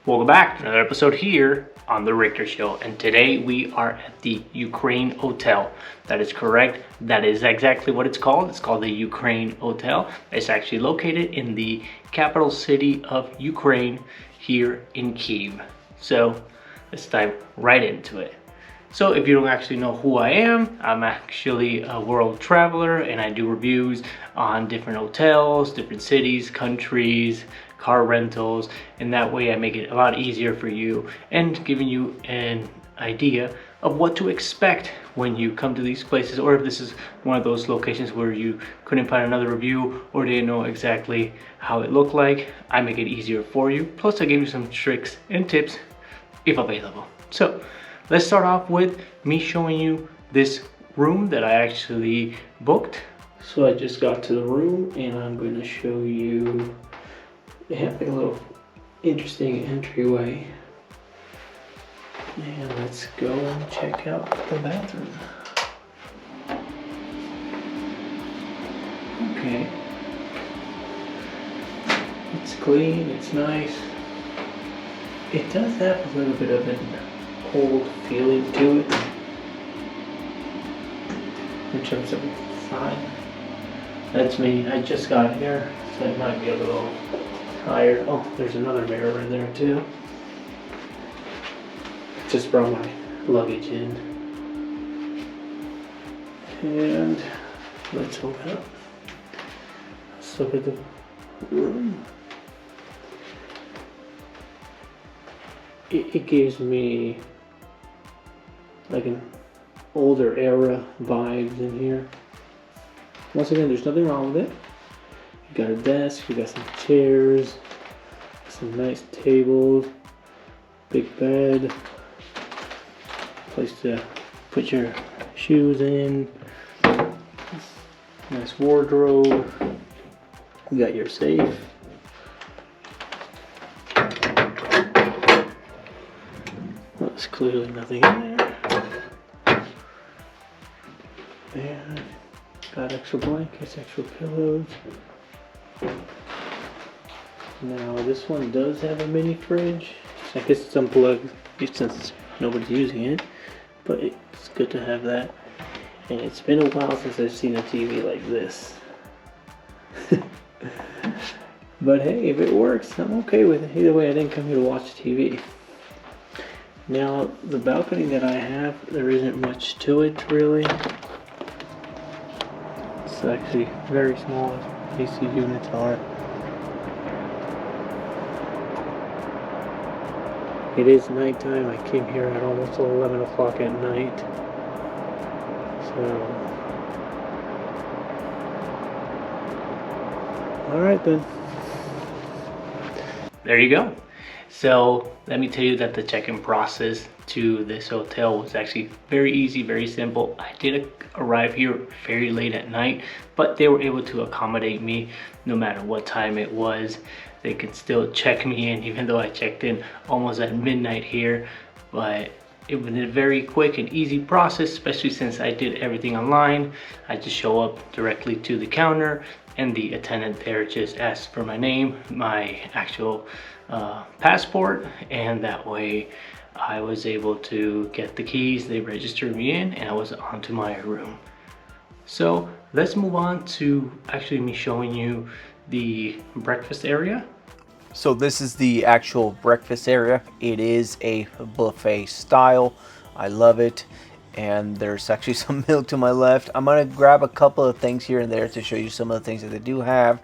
Welcome back to another episode here on The Richter Show, and today we are at the Ukraine Hotel. That is correct. That is exactly what it's called. It's called the Ukraine Hotel. It's actually located in the capital city of Ukraine here in Kyiv. So let's dive right into it. So if you don't actually know who I am, I'm actually a world traveler and I do reviews on different hotels, different cities, countries, car rentals, and that way I make it a lot easier for you and giving you an idea of what to expect when you come to these places, or if this is one of those locations where you couldn't find another review or didn't know exactly how it looked like. I make it easier for you. Plus I give you some tricks and tips if available. So let's start off with me showing you this room that I actually booked. So I just got to the room and I'm going to show you. They have like a little interesting entryway. And let's go and check out the bathroom. Okay. It's clean, it's nice. It does have a little bit of an old feeling to it in terms of design. That's me. I just got here, so it might be a little tired. Oh, there's another mirror in there too. Just brought my luggage in. And let's open up. Let's look at the room. It gives me like an older era vibes in here. Once again, there's nothing wrong with it. You got a desk, you got some chairs, some nice tables, big bed, place to put your shoes in, nice wardrobe, you got your safe. Well, there's clearly nothing in there. And got extra blankets, extra pillows. Now this one does have a mini fridge. I guess it's unplugged since nobody's using it, but it's good to have that. And it's been a while since I've seen a TV like this. But hey, if it works, I'm okay with it. Either way, I didn't come here to watch TV. Now the balcony that I have, there isn't much to it really. It's actually very small. AC units are. It is nighttime. I came here at almost 11 o'clock at night. So, alright then. There you go. So let me tell you that the check-in process to this hotel was actually very easy, very simple. I did arrive here very late at night, but they were able to accommodate me no matter what time it was. They could still check me in even though I checked in almost at midnight here. But it was a very quick and easy process, especially since I did everything online. I just show up directly to the counter and the attendant there just asks for my name, my actual passport, and that way I was able to get the keys. They registered me in and I was on to my room. So let's move on to actually me showing you the breakfast area. So this is the actual breakfast area. It is a buffet style. I love it. And there's actually some milk to my left. I'm gonna grab a couple of things here and there to show you some of the things that they do have.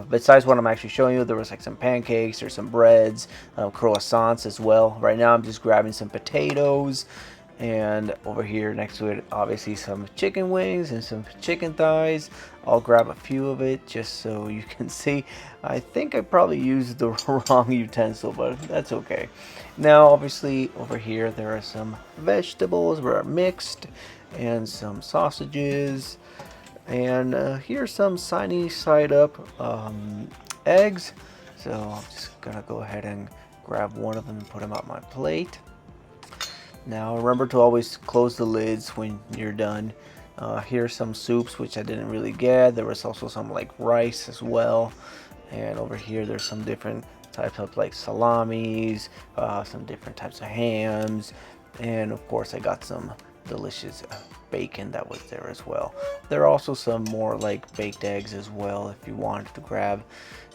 Besides what I'm actually showing you, there was like some pancakes or some breads, croissants as well. Right now I'm just grabbing some potatoes. And over here next to it, obviously some chicken wings and some chicken thighs. I'll grab a few of it just so you can see. I think I probably used the wrong utensil, but that's okay. Now obviously over here there are some vegetables that are mixed and some sausages. And here's some sunny side up eggs. So I'm just gonna go ahead and grab one of them and put them on my plate. Now remember to always close the lids when you're done. Here's some soups which I didn't really get. There was also some like rice as well. And over here there's some different types of like salamis, some different types of hams, and of course I got some delicious bacon that was there as well. There are also some more like baked eggs as well if you wanted to grab.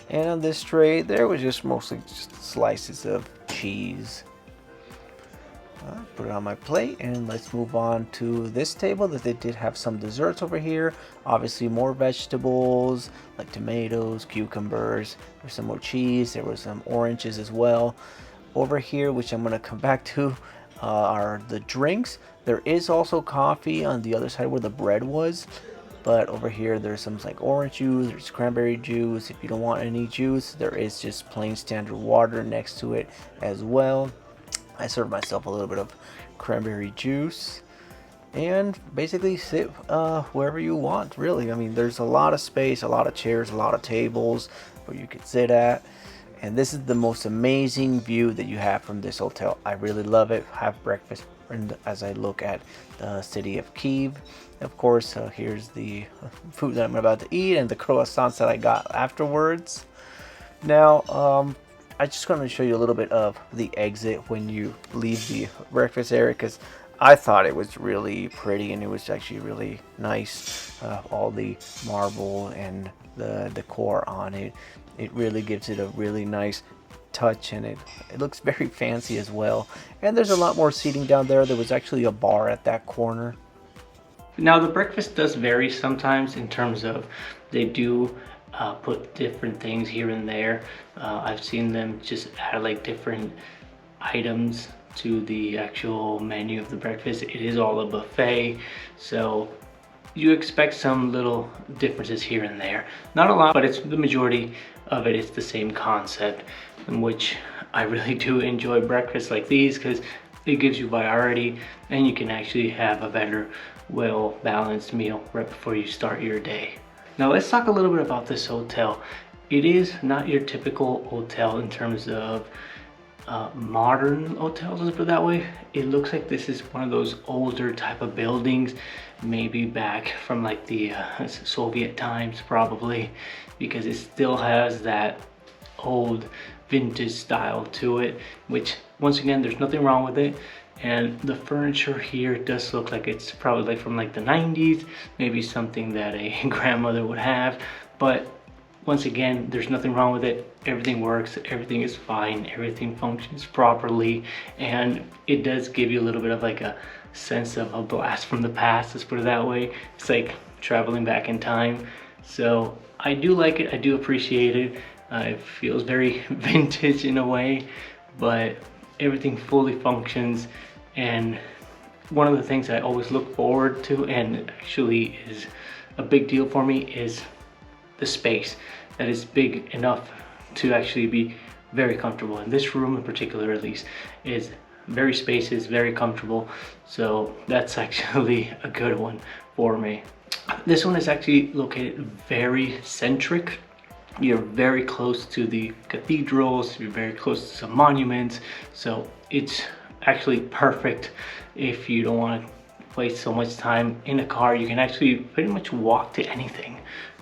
And on this tray there was just mostly just slices of cheese. Put it on my plate, and let's move on to this table that they did have some desserts over here. Obviously more vegetables like tomatoes, cucumbers, there's some more cheese, there were some oranges as well. Over here, which I'm going to come back to, are the drinks. There is also coffee on the other side where the bread was, but over here there's some like orange juice, there's cranberry juice. If you don't want any juice, there is just plain standard water next to it as well. I served myself a little bit of cranberry juice, and basically sit wherever you want, really. I mean, there's a lot of space, a lot of chairs, a lot of tables where you could sit at. And this is the most amazing view that you have from this hotel. I really love it. Have breakfast as I look at the city of Kyiv. Of course, here's the food that I'm about to eat and the croissants that I got afterwards. Now, I'm just going to show you a little bit of the exit when you leave the breakfast area, because I thought it was really pretty and it was actually really nice. All the marble and the decor on it, it really gives it a really nice touch, and it looks very fancy as well. And there's a lot more seating down there. There was actually a bar at that corner. Now the breakfast does vary sometimes in terms of they do put different things here and there. I've seen them just add like different items to the actual menu of the breakfast. It is all a buffet, so you expect some little differences here and there. Not a lot, but it's the majority of it is the same concept, in which I really do enjoy breakfast like these because it gives you variety and you can actually have a better, well balanced meal right before you start your day. Now let's talk a little bit about this hotel. It is not your typical hotel in terms of modern hotels, let's put it that way. It looks like this is one of those older type of buildings, maybe back from like the Soviet times probably, because it still has that old vintage style to it, which once again, there's nothing wrong with it. And the furniture here does look like it's probably like from like the 90s, maybe something that a grandmother would have. But once again, there's nothing wrong with it. Everything works, everything is fine, everything functions properly. And it does give you a little bit of like a sense of a blast from the past, let's put it that way. It's like traveling back in time. So I do like it, I do appreciate it. It feels very vintage in a way, but everything fully functions. And one of the things I always look forward to, and actually is a big deal for me, is the space that is big enough to actually be very comfortable. And this room in particular, at least, is very spacious, very comfortable. So that's actually a good one for me. This one is actually located very centric. You're very close to the cathedrals, you're very close to some monuments, so it's actually perfect if you don't want to waste so much time in a car. You can actually pretty much walk to anything,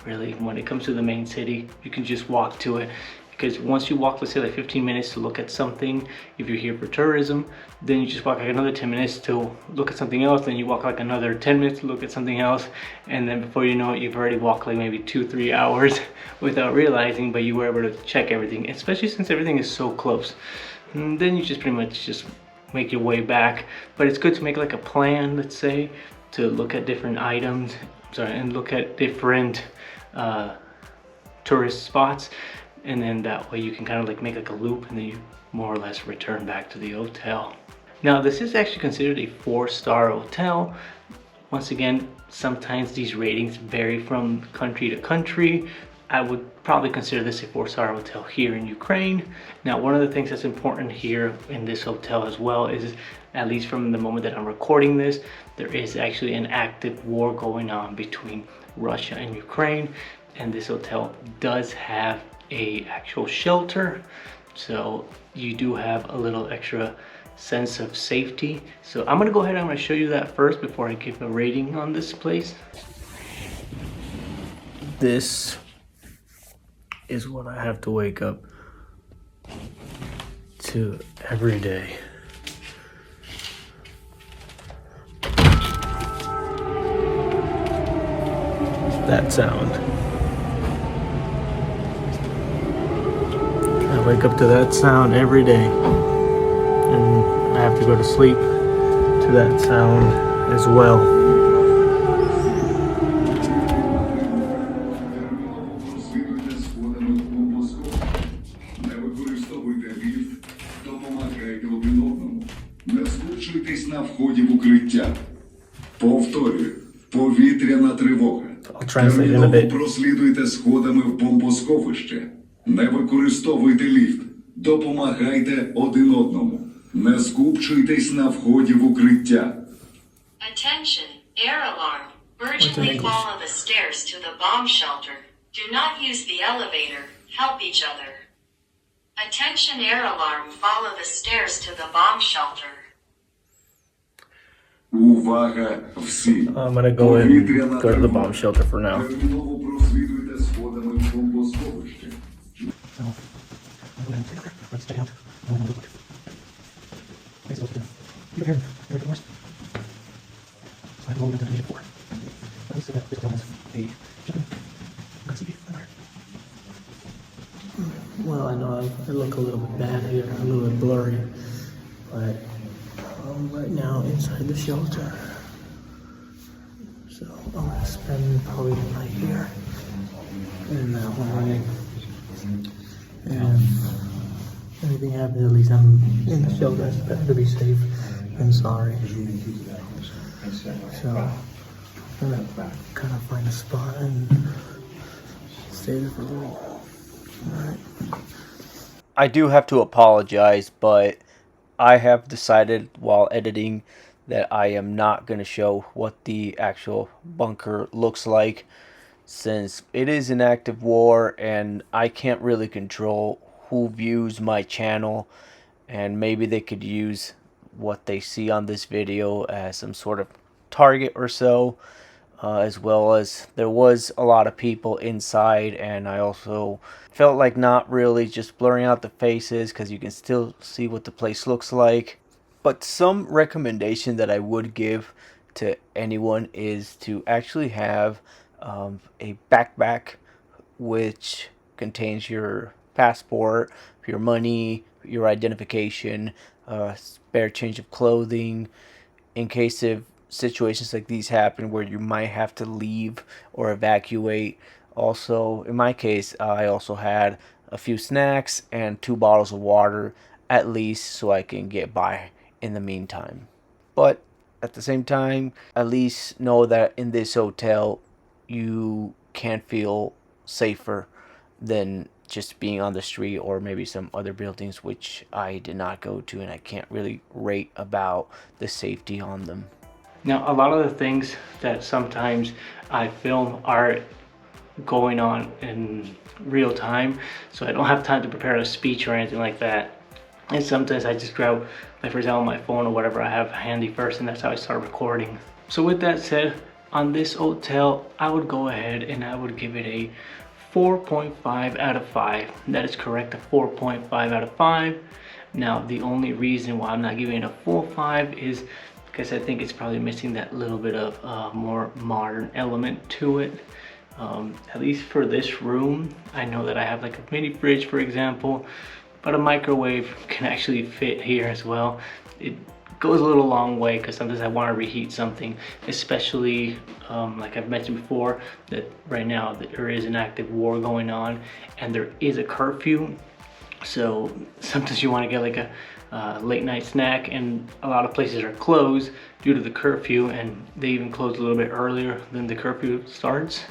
really. When it comes to the main city, you can just walk to it, because once you walk, let's say like 15 minutes to look at something, if you're here for tourism, then you just walk like another 10 minutes to look at something else, then you walk like another 10 minutes to look at something else, and then before you know it, you've already walked like maybe 2-3 hours without realizing, but you were able to check everything, especially since everything is so close. And then you just pretty much just make your way back. But it's good to make like a plan, let's say, to look at different items, and look at different tourist spots, and then that way you can kind of like make like a loop, and then you more or less return back to the hotel. Now this is actually considered a 4-star hotel. Once again, sometimes these ratings vary from country to country. I would probably consider this a 4-star hotel here in Ukraine. Now, one of the things that's important here in this hotel as well is, at least from the moment that I'm recording this, there is actually an active war going on between Russia and Ukraine. And this hotel does have a actual shelter. So you do have a little extra sense of safety. So I'm gonna go ahead and I'm gonna show you that first before I give a rating on this place. This is what I have to wake up to every day. That sound. I wake up to that sound every day, and I have to go to sleep to that sound as well. На вході в укриття. Повторюю, повітряна тривога. Терміново прослідуйте сходами в бомбосховище. Не використовуйте ліфт. Допомагайте один одному. Не скупчуйтесь на вході в укриття. Attention, air alarm. Urgently follow the stairs to the bomb shelter. Do not use the elevator. Help each other. Attention, air alarm. Follow the stairs to the bomb shelter. Увага всі. I'm gonna go and go to the bomb shelter for now. Терміново прослідуйте сходами в бомбосховище. Well, I know I look a little bit bad here, a little bit blurry, but right now inside the shelter. So I'm gonna spend probably the night here in that one. And if anything happens, at least I'm in the shelter. It's better to be safe than sorry. So I'm gonna kind of find a spot and stay there for a little. Alright. I do have to apologize, but I have decided while editing that I am not going to show what the actual bunker looks like, since it is an active war and I can't really control who views my channel, and maybe they could use what they see on this video as some sort of target or so, as well as there was a lot of people inside, and I also felt like not really just blurring out the faces because you can still see what the place looks like. But some recommendation that I would give to anyone is to actually have a backpack which contains your passport, your money, your identification, spare change of clothing, in case of situations like these happen where you might have to leave or evacuate. Also, in my case, I also had a few snacks and 2 bottles of water at least, so I can get by in the meantime. But at the same time, at least know that in this hotel you can feel safer than just being on the street or maybe some other buildings which I did not go to, and I can't really rate about the safety on them. Now, a lot of the things that sometimes I film are going on in real time, so I don't have time to prepare a speech or anything like that. And sometimes I just grab, like for example, my phone or whatever I have handy first, and that's how I start recording. So with that said, on this hotel, I would go ahead and I would give it a 4.5 out of 5. That is correct, a 4.5 out of 5. Now, the only reason why I'm not giving it a full 5 is because I think it's probably missing that little bit of more modern element to it. At least for this room, I know that I have like a mini fridge, for example, but a microwave can actually fit here as well. It goes a little long way because sometimes I want to reheat something, especially like I've mentioned before, that right now there is an active war going on and there is a curfew. So sometimes you want to get like a late night snack, and a lot of places are closed due to the curfew, and they even close a little bit earlier than the curfew starts.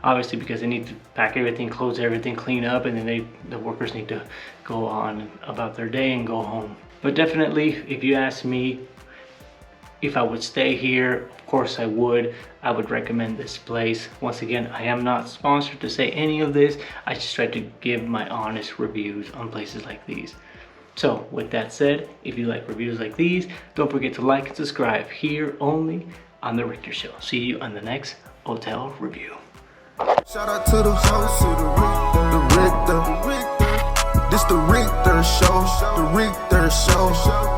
Obviously because they need to pack everything, close everything, clean up, and then the workers need to go on about their day and go home. But definitely, if you ask me if I would stay here, of course I would. I would recommend this place. Once again, I am not sponsored to say any of this. I just try to give my honest reviews on places like these. So with that said, if you like reviews like these, don't forget to like and subscribe here only on The Richter Show. See you on the next hotel review. Shout out to the host of the Richter. This the Richter show, the Richter show.